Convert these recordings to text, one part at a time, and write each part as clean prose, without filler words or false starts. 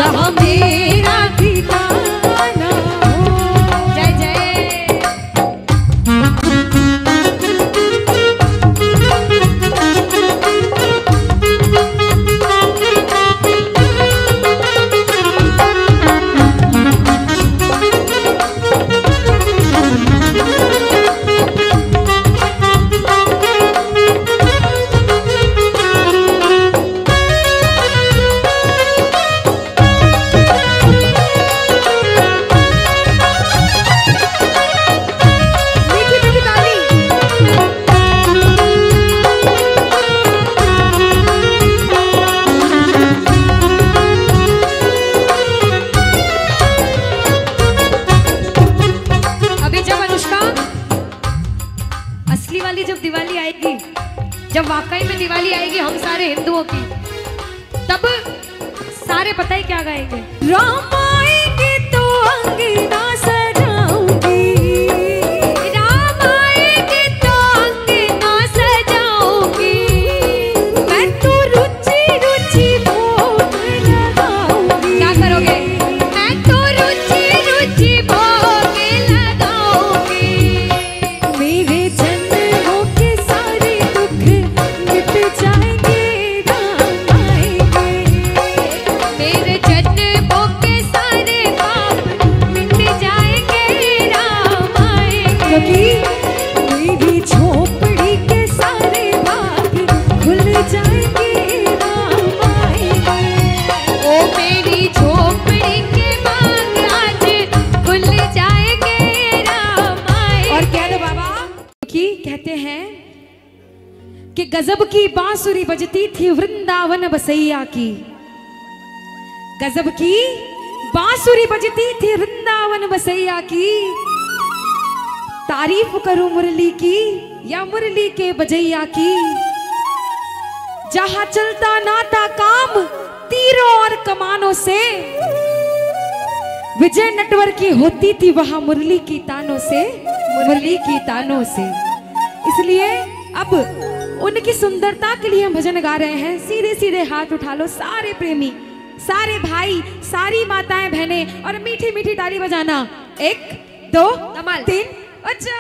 जहाँ मेरा ठिकाना हो। जय जय। जब दिवाली आएगी, जब वाकई में दिवाली आएगी हम सारे हिंदुओं की, तब सारे पता ही क्या गाएंगे? राम आएंगे तो अंगना सजाऊंगी, राम आएंगे तो अंगना सजाऊंगी, मैं तो रुचि रुचि भोग लगाऊंगी। क्या करोगे? मैं तो रुचि रुचि भोग लगाऊंगी। मेरे जन्मों के सारे दुख मिट जाएंगे, राम आएंगे। मेरे जन्मों के सारे पाप मिट जाएंगे, राम आएंगे। क्योंकि मेरी झोपड़ी के सारे भाग खुल जाएंगे, राम आएंगे। ओ मेरी झोपड़ी के भाग आज खुल जाएंगे, राम आएंगे। और कह दो बाबा कि कहते हैं कि गजब की बांसुरी बजती थी वृंदावन बसैया की, गजब की बांसुरी बजती थी वृंदावन बसैया की। तारीफ करूं मुरली की या मुरली के बजैया की, जहां चलता ना था काम तीरों और कमानों से, विजय नटवर की होती थी वहां मुरली की तानों से, मुरली की तानों से। इसलिए अब उनकी सुंदरता के लिए हम भजन गा रहे हैं। सीधे सीधे हाथ उठा लो सारे प्रेमी, सारे भाई, सारी माताएं बहनें, और मीठी मीठी ताली बजाना। 1 2 3 अच्छा।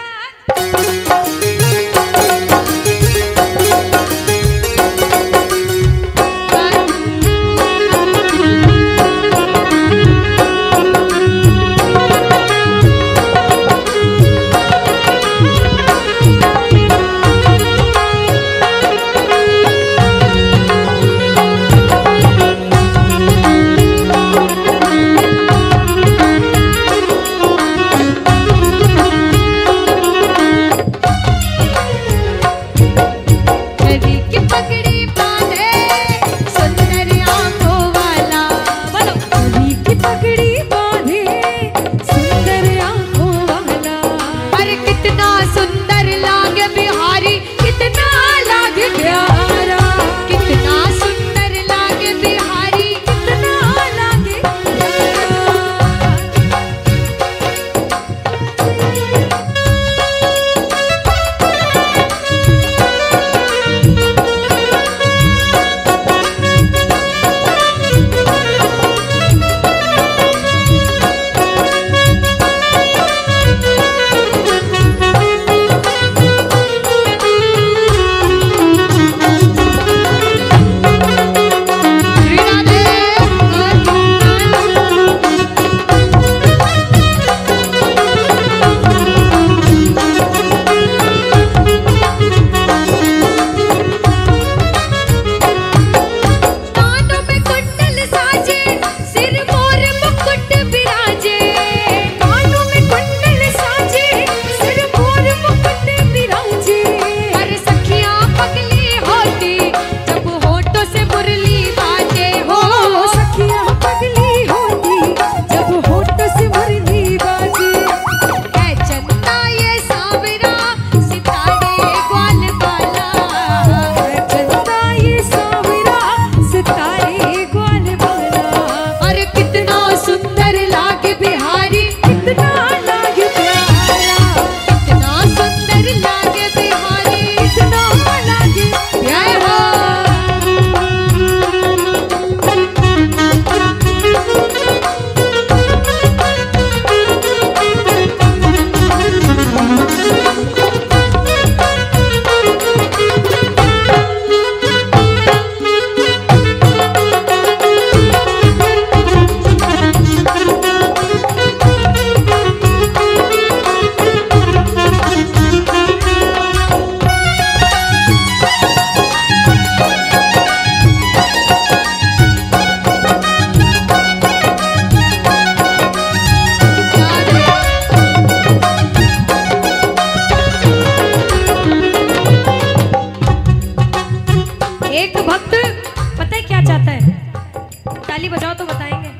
बजाओ तो बताएंगे।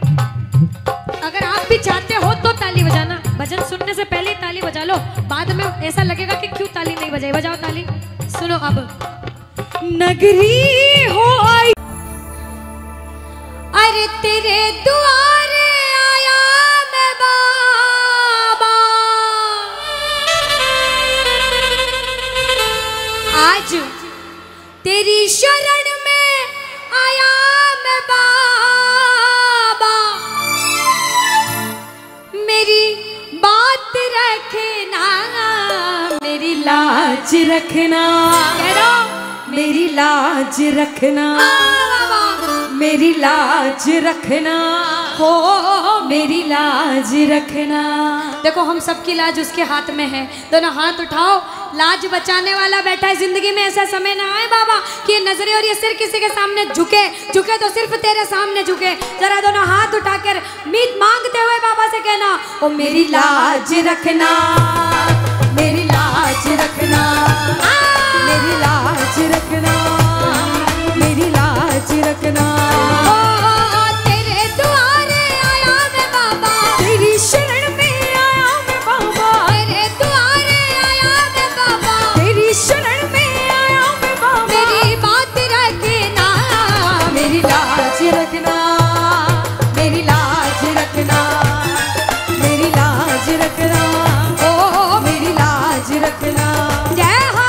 अगर आप भी चाहते हो तो ताली बजाना, भजन सुनने से पहले ही ताली बजा लो, बाद में ऐसा लगेगा कि क्यों ताली नहीं बजाई। बजाओ ताली। सुनो अब। नगरी हो आई, अरे तेरे द्वारे आया मैं बाबा, आज तेरी शरण में आया मैं बाबा, मेरी बात रखना, मेरी लाज रखना, कह रहा मेरी लाज रखना, मेरी लाज रखना, हो मेरी लाज रखना। देखो हम सबकी लाज उसके हाथ में है, दोनों हाथ उठाओ। लाज बचाने वाला बैठा है। जिंदगी में ऐसा समय ना आए बाबा कि ये नजरें और ये सिर किसी के सामने झुके, झुके तो सिर्फ तेरे सामने झुके। जरा दोनों हाथ उठाकर मीत मांगते हुए बाबा से कहना, ओ मेरी लाज रखना, मेरी लाज रखना, मेरी लाज रखना, मेरी लाज रखना। तेरे द्वारे आया मैं बाबा, तेरी शरण में आया मैं बाबा, तेरे द्वारे आया मैं बाबा, तेरी शरण में आया मैं बाबा, मेरी बात रखना, मेरी लाज रखना, मेरी लाज रखना, मेरी लाज रखना, ओ मेरी लाज रखना। जय हो।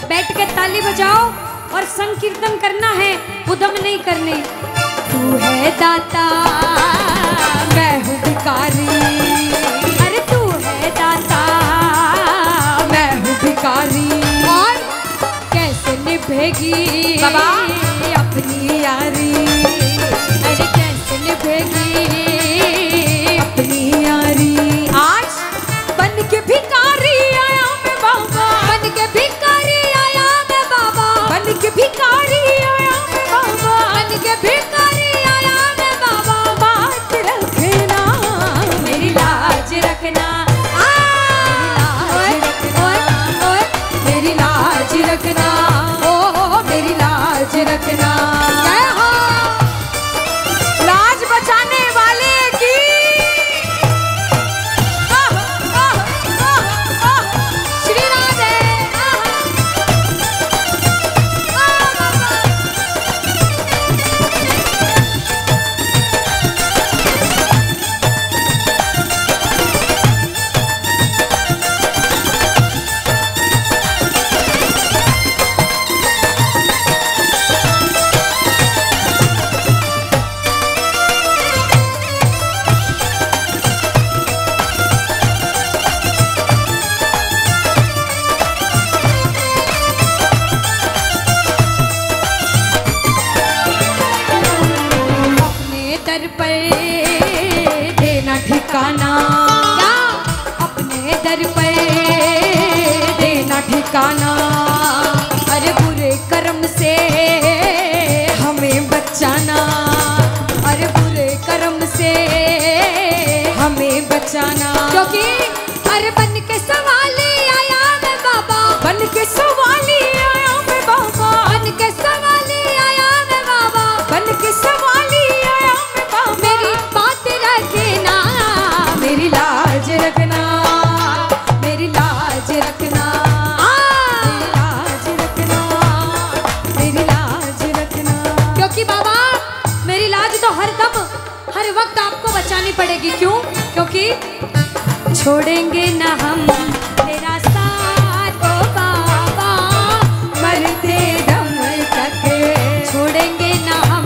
बैठ के ताली बजाओ और संकीर्तन करना है, उद्यम नहीं करने। तू है दाता, मैं हूँ भिखारी, अरे तू है दाता, मैं हूँ भिखारी, और कैसे निभेगी बाबा अपनी यारी, अरे कैसे निभेगी अपनी यारी। आज बन के भिखारी आया मैं बाबा, बन के भिखारी आया मैं बाबा, बन के भिखारी आया मैं बाबा, बन के भिखारी आया मैं बाबा। बात रखना, मेरी लाज रखना, मेरी लाज रखना, ओ मेरी लाज रखना। जय हो। लाज बचाने वाले की श्री राधे। पर देना ठिकाना, अपने दर पर देना ठिकाना, अरे बुरे कर्म से हमें बचाना, अरे बुरे कर्म से हमें बचाना। क्योंकि अरे बन के सवाली आया मैं बाबा, बन के सवाली आया मैं बाबा, बन के सवाली आया मैं बाबा, बन के सवाली आया मैं बाबा। मेरी बात रखना, मेरी लाज रखना, मेरी लाज रखना, मेरी लाज रखना, मेरी लाज रखना। क्योंकि बाबा मेरी लाज तो हर दम हर वक्त आपको बचानी पड़ेगी। क्यों? क्योंकि छोड़ेंगे ना हम तेरा साथ ओ बाबा, मरते दम तक छोड़ेंगे ना हम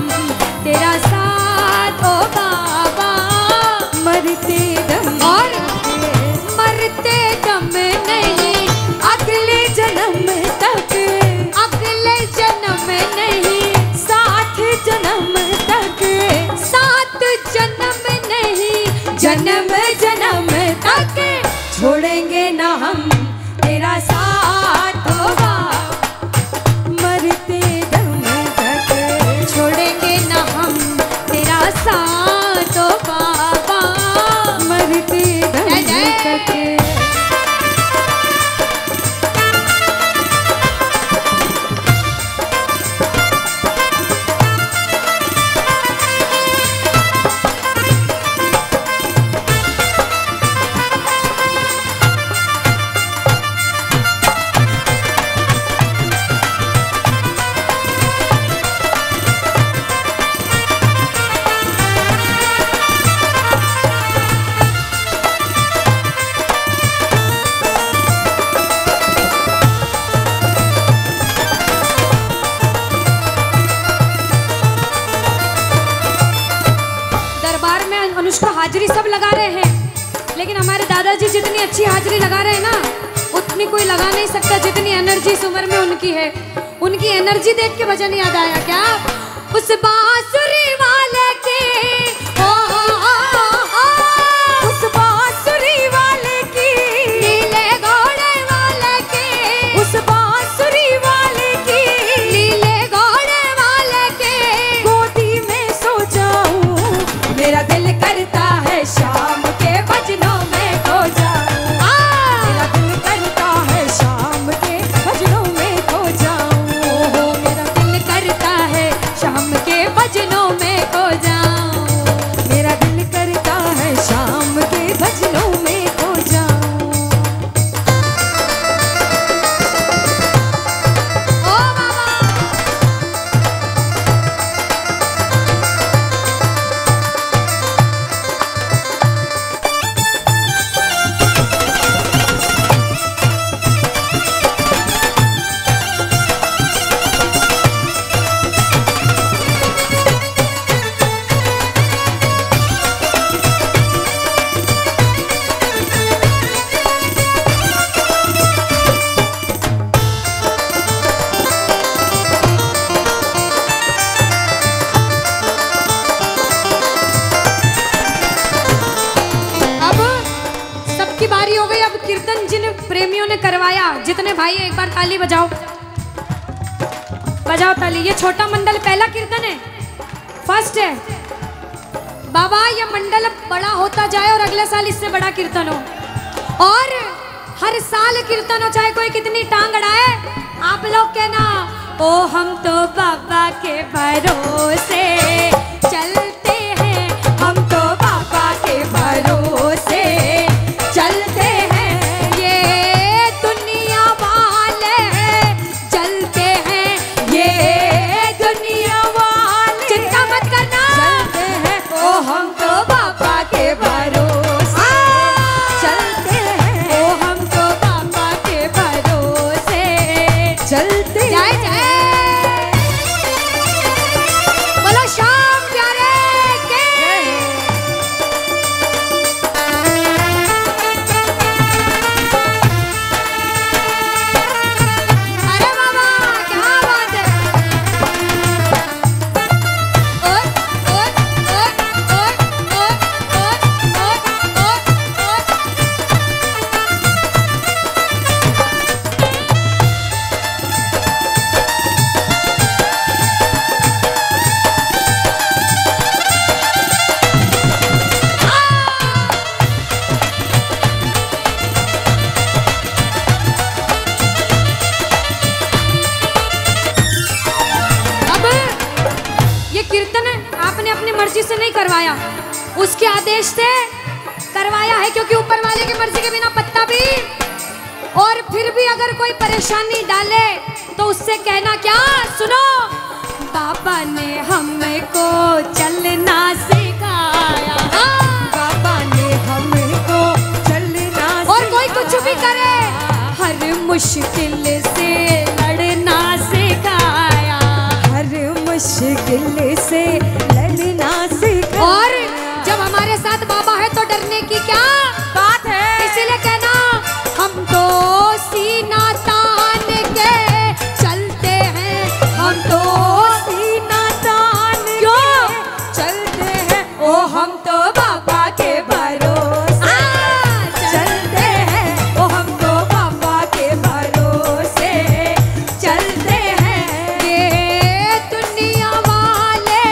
उसको हाजिरी सब लगा रहे हैं, लेकिन हमारे दादाजी जितनी अच्छी हाजिरी लगा रहे हैं ना, उतनी कोई लगा नहीं सकता जितनी एनर्जी इस उम्र में उनकी है। उनकी एनर्जी देख के भजन याद आया क्या? उस बांसुरी वाले के उस बांसुरी वाले की, नीले घोड़े वाले के, उस बांसुरी वाले की, नीले घोड़े वाले के, गोदी में सो जाऊं, मेरा दिल करता है शाम के भजनों में खो जाऊं, मेरा दिल करता है शाम के भजनों में खो जाऊं, मेरा दिल करता है शाम के भजनों में खो जाऊं, मेरा दिल करता है शाम के भजनों में खो जाऊं। ओ बाबा बारी हो गई। अब कीर्तन जिन प्रेमियों ने करवाया, जितने भाई एक बार ताली बजाओ, बजाओ ताली। ये छोटा मंडल पहला कीर्तन है, फर्स्ट है। बाबा ये मंडल बड़ा होता जाए और अगले साल इससे बड़ा कीर्तन हो, और हर साल कीर्तन हो, चाहे कोई कितनी टांग अड़ाए। आप लोग कहना, ओ हम तो बाबा के भरोसे चलते हैं, हम तो बाबा के भरोसे चलते हैं, ये दुनिया वाले चलते हैं, ये दुनिया वाले चिंता मत करना, चलते हैं, ओ हम तो बाबा के भरोसे चलते हैं, ओ हम तो बाबा के भरोसे चलते हैं। जय जय बोलो श्याम प्यारे के। आपने अपनी मर्जी से नहीं करवाया, उसके आदेश से करवाया है, क्योंकि ऊपर वाले की मर्जी के बिना पत्ता भी। और फिर भी अगर कोई परेशानी डाले तो उससे कहना क्या, सुनो, बाबा ने हमको चलना सिखाया, बाबा ने हमको चलना, और कोई कुछ भी करे हर मुश्किल से लड़ना सिखाया, हर मुश्किल से लड़ना सिखाया। और जब हमारे साथ बाबा है तो डरने की क्या बात है। इसीलिए कहना, हम तो सीना तान के चलते हैं, हम तो सीना तान के चलते हैं, ओ हम तो बाबा के भरोसे चलते हैं, ओ हम तो बाबा के भरोसे चलते हैं, ये दुनिया वाले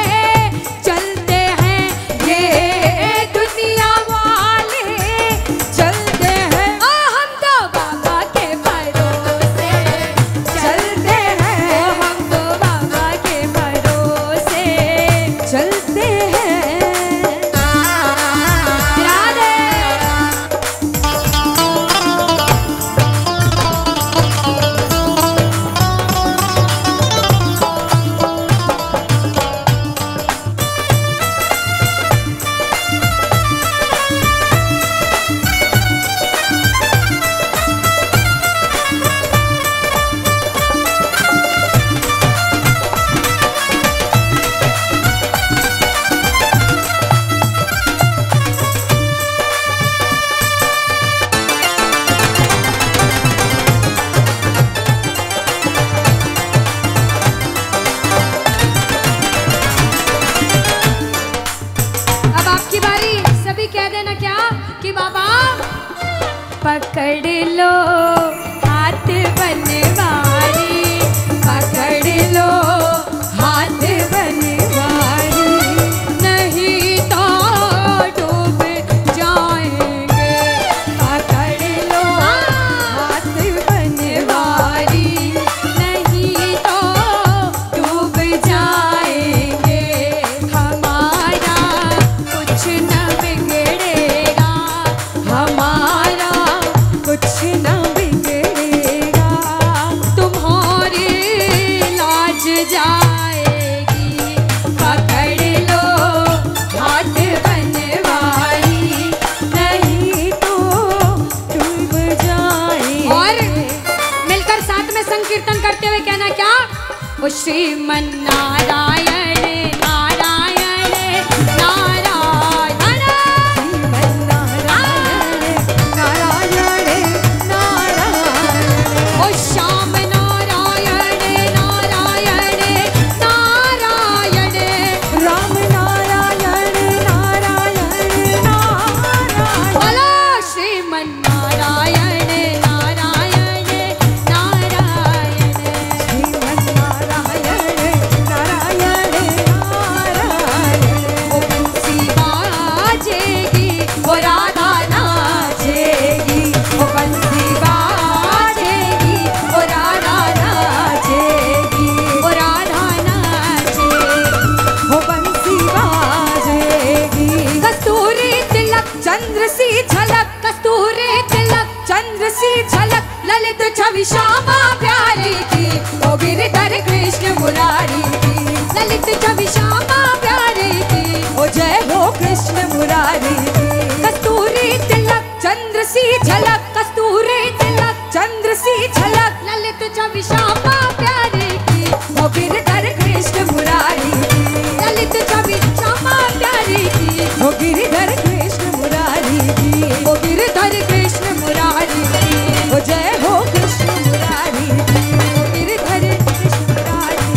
श्रीमन्नारायण नारायण नारायण नारायण नारायण ओ श्याम नारायण नारायण नारायण राम नारायण नारायण नारायण बोलो श्रीमन्नारायण नारायण नारायण ओ बंसी बाजेगी वो राधा नाचेगी ओ बंसी बाजेगी वो राधा नाचेगी वो राधा नाचेगी वो बंसी बाजेगी कस्तूरी तिलक चंद्र सी झलक कस्तूरी तिलक चंद्र सी झलक ललित छवि श्यामा प्यारी की ओ गिरधर कृष्ण मुरारी की ललित छवि श्यामा प्यारी की ओ जय हो कृष्ण मुरारी कस्तूरी तिलक चंद्र सी झलक कस्तूरी तिलक चंद्र सी झलक ललित छवि श्यामा प्यारी की ओ गिरधर कृष्ण मुरारी की ललित छवि श्यामा प्यारी की ओ गिरिधर कृष्ण मुरारी ओ गिरधर कृष्ण मुरारी की ओ जय हो कृष्ण मुरारी ओ गिरधर कृष्ण मुरारी